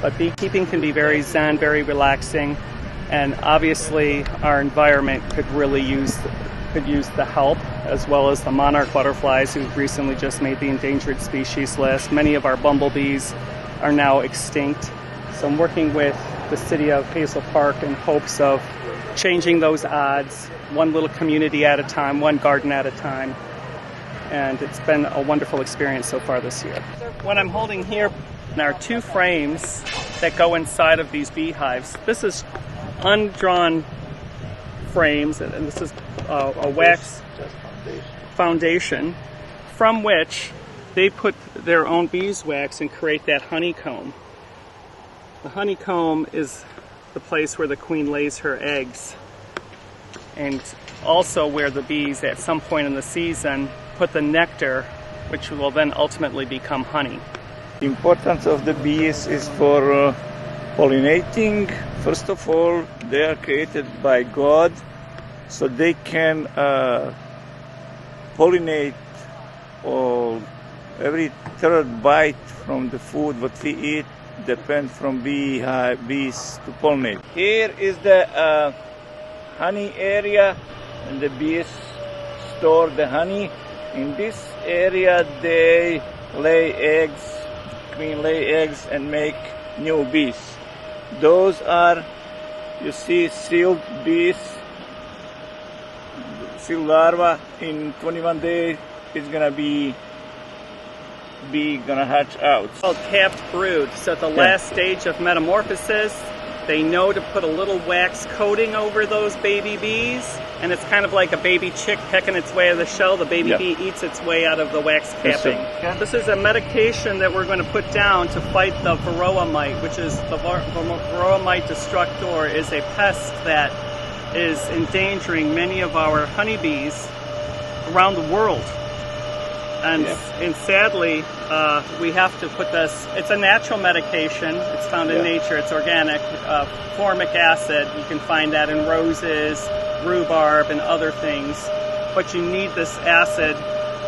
But beekeeping can be very zen, very relaxing, and obviously our environment could really use the help, as well as the monarch butterflies who recently just made the endangered species list. Many of our bumblebees are now extinct. So I'm working with the city of Hazel Park in hopes of changing those odds, one little community at a time, one garden at a time. And it's been a wonderful experience so far this year. What I'm holding here are 2 frames that go inside of these beehives. This is undrawn frames, and this is a wax foundation from which they put their own beeswax and create that honeycomb. The honeycomb is the place where the queen lays her eggs, and also where the bees at some point in the season put the nectar, which will then ultimately become honey. The importance of the bees is for pollinating. First of all, they are created by God, so they can pollinate every third bite from the food what we eat depends from bees to pollinate. Here is the honey area, and the bees store the honey. In this area they lay eggs, queen lay eggs and make new bees. Those are, you see, sealed bees, sealed larva. In 21 days it's gonna be gonna hatch out. Called capped brood. So at the last stage of metamorphosis, they know to put a little wax coating over those baby bees, and it's kind of like a baby chick pecking its way out of the shell. The baby bee eats its way out of the wax capping. Yes, this is a medication that we're going to put down to fight the varroa mite, which is the varroa mite destructor, is a pest that is endangering many of our honeybees around the world. And sadly, we have to put this, it's a natural medication, it's found in nature, it's organic, formic acid, you can find that in roses, rhubarb, and other things, but you need this acid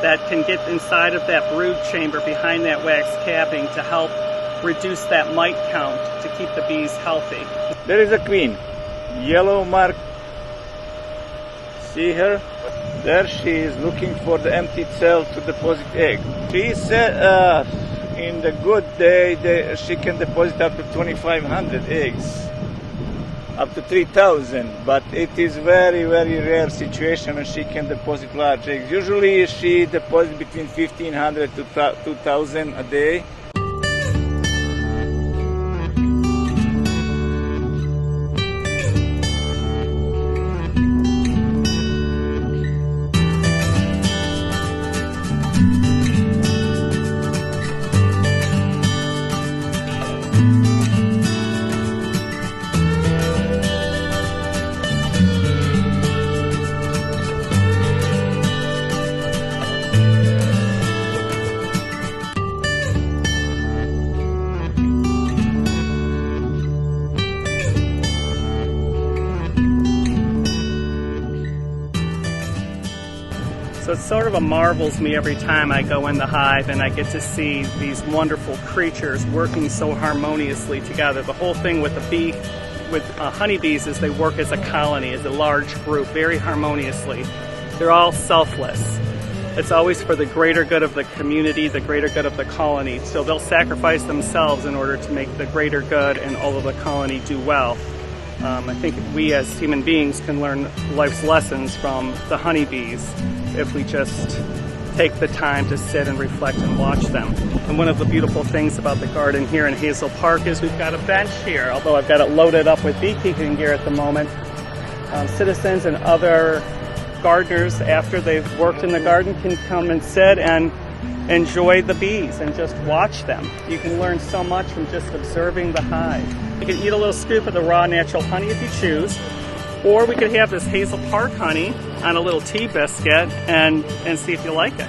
that can get inside of that brood chamber behind that wax capping to help reduce that mite count to keep the bees healthy. There is a queen, yellow mark, see her? There she is looking for the empty cell to deposit egg. She said in the good day she can deposit up to 2,500 eggs, up to 3,000, but it is very, very rare situation when she can deposit large eggs. Usually she deposits between 1,500 to 2,000 a day. So it sort of marvels me every time I go in the hive and I get to see these wonderful creatures working so harmoniously together. The whole thing with honeybees is they work as a colony, as a large group, very harmoniously. They're all selfless. It's always for the greater good of the community, the greater good of the colony. So they'll sacrifice themselves in order to make the greater good and all of the colony do well. I think we as human beings can learn life's lessons from the honeybees if we just take the time to sit and reflect and watch them. And one of the beautiful things about the garden here in Hazel Park is we've got a bench here, although I've got it loaded up with beekeeping gear at the moment. Citizens and other gardeners, after they've worked in the garden, can come and sit and enjoy the bees and just watch them. You can learn so much from just observing the hive. You can eat a little scoop of the raw natural honey if you choose, or we could have this Hazel Park honey on a little tea biscuit and see if you like it.